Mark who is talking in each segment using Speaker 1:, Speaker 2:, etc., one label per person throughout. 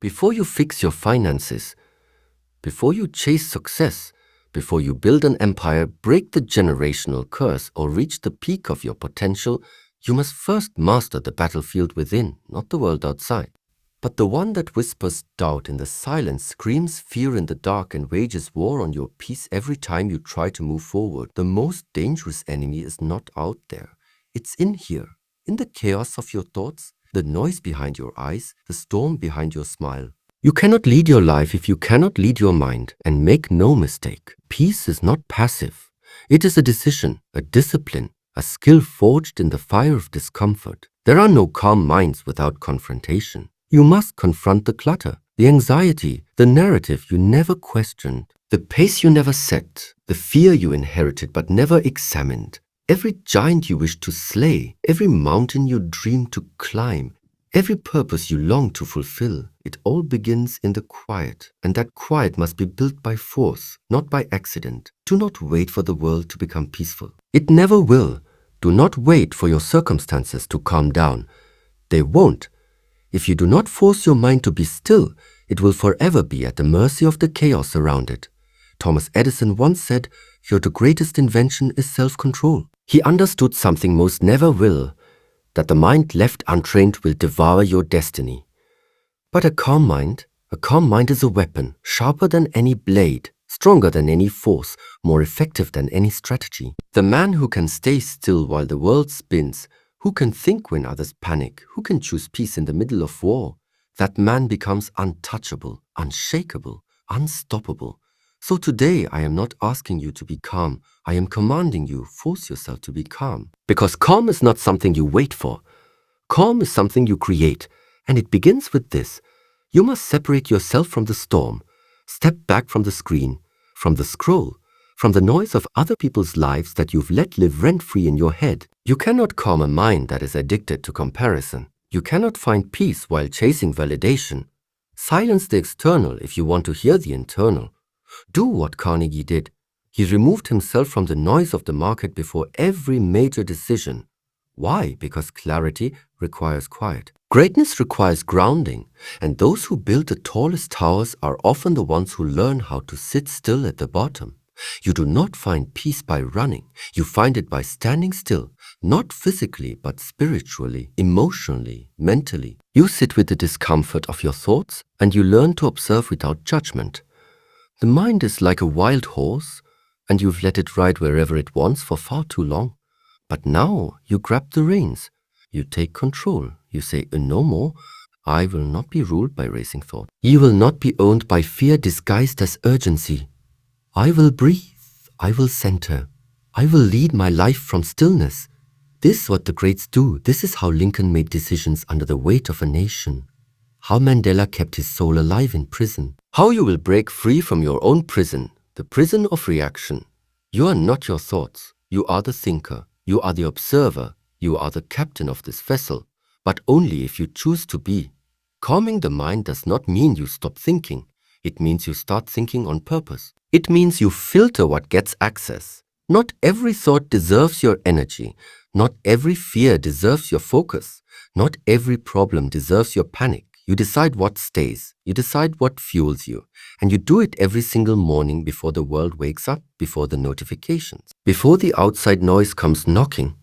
Speaker 1: Before you fix your finances, before you chase success, before you build an empire, break the generational curse, or reach the peak of your potential, you must first master the battlefield within, not the world outside. But the one that whispers doubt in the silence, screams fear in the dark, and wages war on your peace every time you try to move forward, the most dangerous enemy is not out there. It's in here, in the chaos of your thoughts, the noise behind your eyes, the storm behind your smile. You cannot lead your life if you cannot lead your mind, and make no mistake, peace is not passive. It is a decision, a discipline, a skill forged in the fire of discomfort. There are no calm minds without confrontation. You must confront the clutter, the anxiety, the narrative you never questioned, the pace you never set, the fear you inherited but never examined, every giant you wish to slay, every mountain you dream to climb, every purpose you long to fulfill. It all begins in the quiet, and that quiet must be built by force, not by accident. Do not wait for the world to become peaceful. It never will. Do not wait for your circumstances to calm down. They won't. If you do not force your mind to be still, it will forever be at the mercy of the chaos around it. Thomas Edison once said, "Your greatest invention is self-control." He understood something most never will, that the mind left untrained will devour your destiny. But a calm mind is a weapon, sharper than any blade, stronger than any force, more effective than any strategy. The man who can stay still while the world spins, who can think when others panic, who can choose peace in the middle of war, that man becomes untouchable, unshakable, unstoppable. So today I am not asking you to be calm. I am commanding you, force yourself to be calm. Because calm is not something you wait for. Calm is something you create. And it begins with this. You must separate yourself from the storm. Step back from the screen, from the scroll, from the noise of other people's lives that you've let live rent-free in your head. You cannot calm a mind that is addicted to comparison. You cannot find peace while chasing validation. Silence the external if you want to hear the internal. Do what Carnegie did. He removed himself from the noise of the market before every major decision. Why? Because clarity requires quiet. Greatness requires grounding, and those who build the tallest towers are often the ones who learn how to sit still at the bottom. You do not find peace by running. You find it by standing still, not physically, but spiritually, emotionally, mentally. You sit with the discomfort of your thoughts, and you learn to observe without judgment. The mind is like a wild horse, and you've let it ride wherever it wants for far too long. But now you grab the reins. You take control. You say, no more. I will not be ruled by racing thought. You will not be owned by fear disguised as urgency. I will breathe. I will center. I will lead my life from stillness. This is what the greats do. This is how Lincoln made decisions under the weight of a nation. How Mandela kept his soul alive in prison. How you will break free from your own prison, the prison of reaction. You are not your thoughts. You are the thinker. You are the observer. You are the captain of this vessel, but only if you choose to be. Calming the mind does not mean you stop thinking. It means you start thinking on purpose. It means you filter what gets access. Not every thought deserves your energy. Not every fear deserves your focus. Not every problem deserves your panic. You decide what stays. You decide what fuels you. And you do it every single morning before the world wakes up, before the notifications, before the outside noise comes knocking.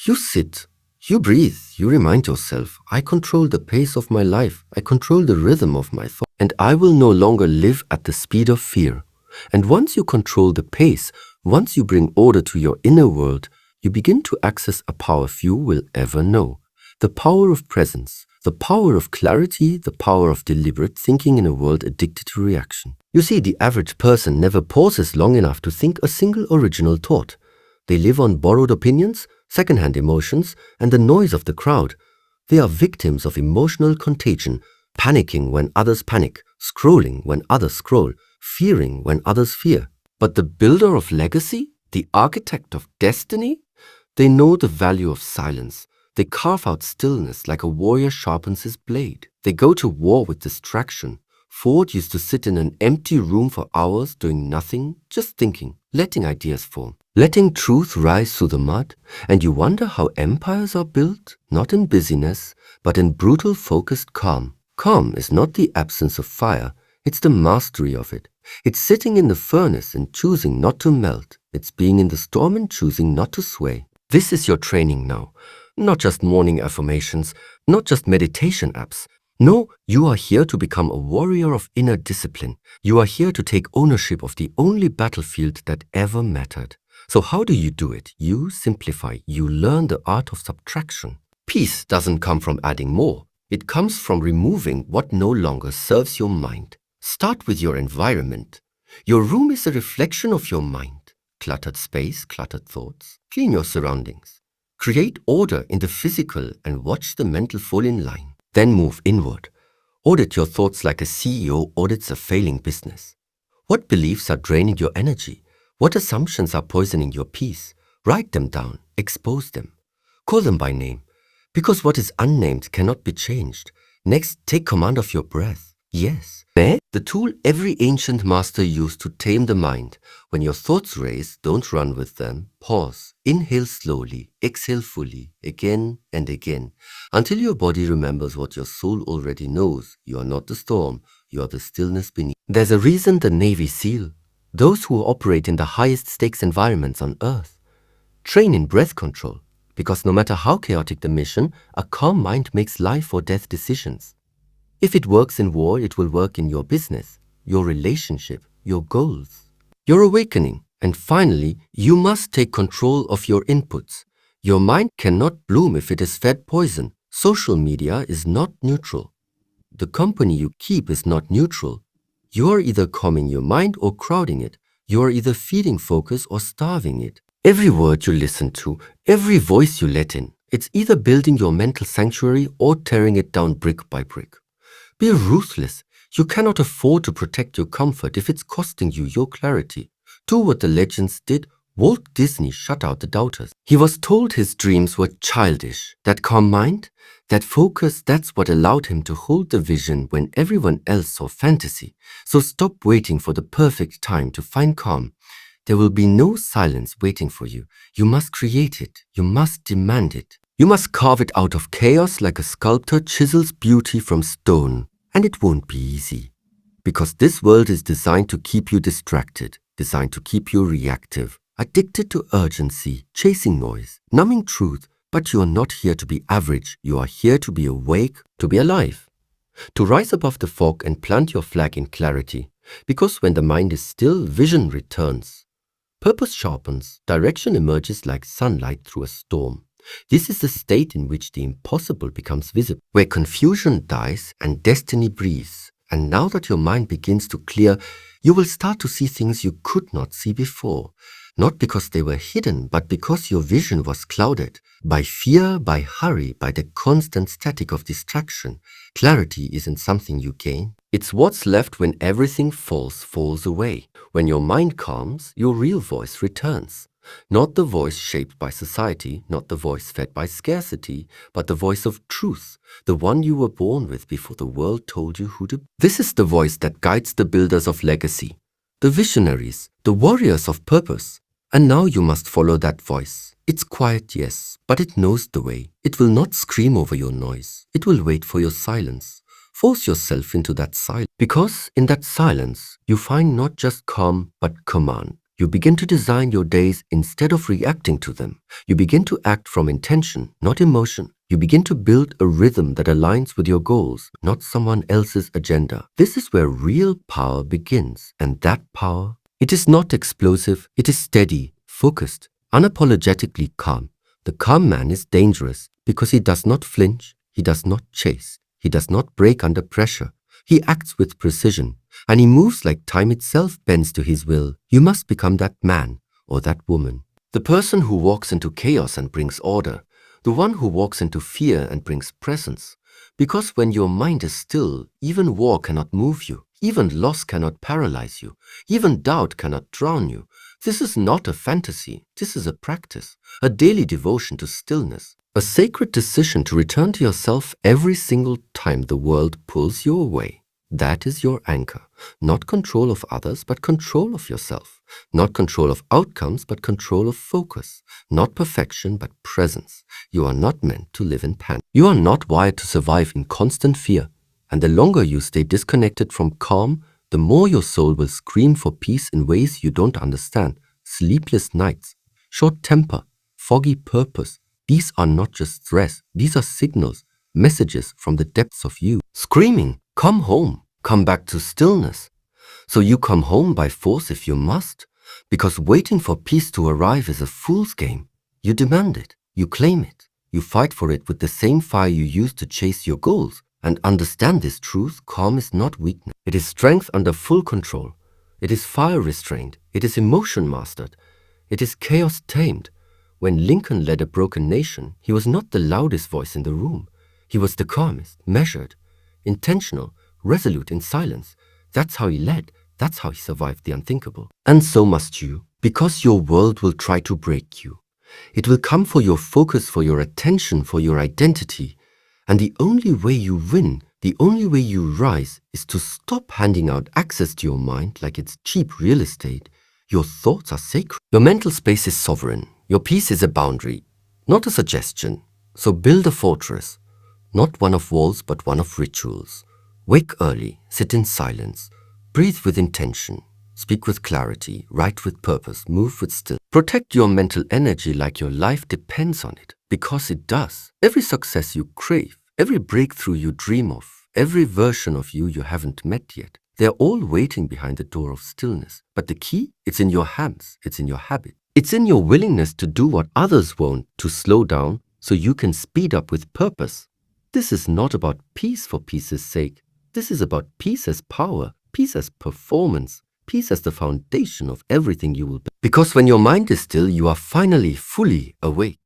Speaker 1: You sit, you breathe, you remind yourself, I control the pace of my life, I control the rhythm of my thought, and I will no longer live at the speed of fear. And once you control the pace, once you bring order to your inner world, you begin to access a power few will ever know. The power of presence, the power of clarity, the power of deliberate thinking in a world addicted to reaction. You see, the average person never pauses long enough to think a single original thought. They live on borrowed opinions, second-hand emotions, and the noise of the crowd. They are victims of emotional contagion, panicking when others panic, scrolling when others scroll, fearing when others fear. But the builder of legacy, the architect of destiny, they know the value of silence. They carve out stillness like a warrior sharpens his blade. They go to war with distraction. Ford used to sit in an empty room for hours doing nothing, just thinking, letting ideas form, letting truth rise through the mud. And you wonder how empires are built, not in busyness, but in brutal focused calm. Calm is not the absence of fire, it's the mastery of it. It's sitting in the furnace and choosing not to melt. It's being in the storm and choosing not to sway. This is your training now. Not just morning affirmations, not just meditation apps. No, you are here to become a warrior of inner discipline. You are here to take ownership of the only battlefield that ever mattered. So how do you do it? You simplify. You learn the art of subtraction. Peace doesn't come from adding more. It comes from removing what no longer serves your mind. Start with your environment. Your room is a reflection of your mind. Cluttered space, cluttered thoughts. Clean your surroundings. Create order in the physical and watch the mental fall in line. Then move inward. Audit your thoughts like a CEO audits a failing business. What beliefs are draining your energy? What assumptions are poisoning your peace? Write them down. Expose them. Call them by name. Because what is unnamed cannot be changed. Next, take command of your breath. Yes. The tool every ancient master used to tame the mind. When your thoughts race, don't run with them. Pause. Inhale slowly. Exhale fully. Again and again. Until your body remembers what your soul already knows. You are not the storm. You are the stillness beneath. There's a reason the Navy SEAL, those who operate in the highest stakes environments on Earth, train in breath control. Because no matter how chaotic the mission, a calm mind makes life or death decisions. If it works in war, it will work in your business, your relationship, your goals, your awakening. And finally, you must take control of your inputs. Your mind cannot bloom if it is fed poison. Social media is not neutral. The company you keep is not neutral. You are either calming your mind or crowding it. You are either feeding focus or starving it. Every word you listen to, every voice you let in, it's either building your mental sanctuary or tearing it down brick by brick. Be ruthless. You cannot afford to protect your comfort if it's costing you your clarity. Do what the legends did. Walt Disney shut out the doubters. He was told his dreams were childish. That calm mind, that focus, that's what allowed him to hold the vision when everyone else saw fantasy. So stop waiting for the perfect time to find calm. There will be no silence waiting for you. You must create it. You must demand it. You must carve it out of chaos like a sculptor chisels beauty from stone. And it won't be easy. Because this world is designed to keep you distracted, designed to keep you reactive, addicted to urgency, chasing noise, numbing truth. But you are not here to be average. You are here to be awake, to be alive. To rise above the fog and plant your flag in clarity. Because when the mind is still, vision returns. Purpose sharpens, direction emerges like sunlight through a storm. This is the state in which the impossible becomes visible, where confusion dies and destiny breathes. And now that your mind begins to clear, you will start to see things you could not see before. Not because they were hidden, but because your vision was clouded by fear, by hurry, by the constant static of distraction. Clarity isn't something you gain. It's what's left when everything falls away. When your mind calms, your real voice returns. Not the voice shaped by society, not the voice fed by scarcity, but the voice of truth, the one you were born with before the world told you who to be. This is the voice that guides the builders of legacy, the visionaries, the warriors of purpose. And now you must follow that voice. It's quiet, yes, but it knows the way. It will not scream over your noise. It will wait for your silence. Force yourself into that silence, because in that silence, you find not just calm, but command. You begin to design your days instead of reacting to them. You begin to act from intention, not emotion. You begin to build a rhythm that aligns with your goals, not someone else's agenda. This is where real power begins, and that power, it is not explosive, it is steady, focused, unapologetically calm. The calm man is dangerous because he does not flinch, he does not chase, he does not break under pressure. He acts with precision, and he moves like time itself bends to his will. You must become that man or that woman. The person who walks into chaos and brings order. The one who walks into fear and brings presence. Because when your mind is still, even war cannot move you. Even loss cannot paralyze you. Even doubt cannot drown you. This is not a fantasy. This is a practice, a daily devotion to stillness. A sacred decision to return to yourself every single time the world pulls you away. That is your anchor. Not control of others, but control of yourself. Not control of outcomes, but control of focus. Not perfection, but presence. You are not meant to live in panic. You are not wired to survive in constant fear. And the longer you stay disconnected from calm, the more your soul will scream for peace in ways you don't understand. Sleepless nights, short temper, foggy purpose. These are not just stress, these are signals, messages from the depths of you. Screaming, come home, come back to stillness. So you come home by force if you must, because waiting for peace to arrive is a fool's game. You demand it, you claim it, you fight for it with the same fire you used to chase your goals. And understand this truth, calm is not weakness. It is strength under full control. It is fire restrained. It is emotion mastered. It is chaos tamed. When Lincoln led a broken nation, he was not the loudest voice in the room. He was the calmest, measured, intentional, resolute in silence. That's how he led. That's how he survived the unthinkable. And so must you, because your world will try to break you. It will come for your focus, for your attention, for your identity. And the only way you win, the only way you rise, is to stop handing out access to your mind like it's cheap real estate. Your thoughts are sacred. Your mental space is sovereign. Your peace is a boundary, not a suggestion. So build a fortress, not one of walls, but one of rituals. Wake early, sit in silence, breathe with intention, speak with clarity, write with purpose, move with stillness. Protect your mental energy like your life depends on it, because it does. Every success you crave, every breakthrough you dream of, every version of you haven't met yet, they're all waiting behind the door of stillness. But the key, it's in your hands, it's in your habit. It's in your willingness to do what others won't, to slow down so you can speed up with purpose. This is not about peace for peace's sake. This is about peace as power, peace as performance, peace as the foundation of everything you will build. Because when your mind is still, you are finally fully awake.